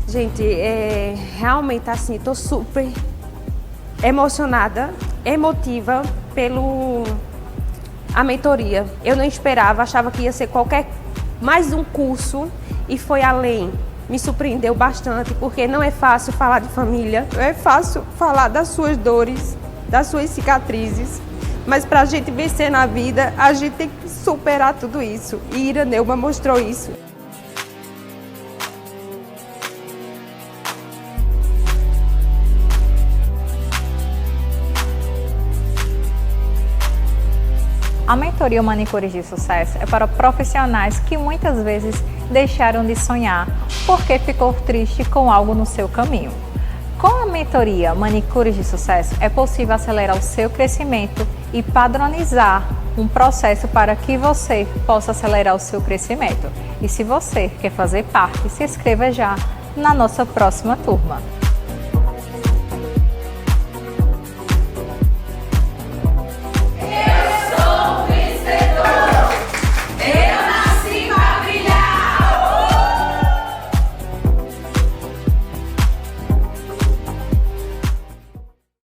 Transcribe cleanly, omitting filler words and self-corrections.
Gente, realmente assim, estou super emocionada, emotiva a mentoria. Eu não esperava, achava que ia ser mais um curso e foi além. Me surpreendeu bastante, porque não é fácil falar de família, não é fácil falar das suas dores, das suas cicatrizes, mas para a gente vencer na vida, a gente tem que superar tudo isso. E Iraneuma mostrou isso. A mentoria Manicures de Sucesso é para profissionais que muitas vezes deixaram de sonhar porque ficou triste com algo no seu caminho. Com a mentoria Manicures de Sucesso é possível acelerar o seu crescimento e padronizar um processo para que você possa acelerar o seu crescimento. E se você quer fazer parte, se inscreva já na nossa próxima turma.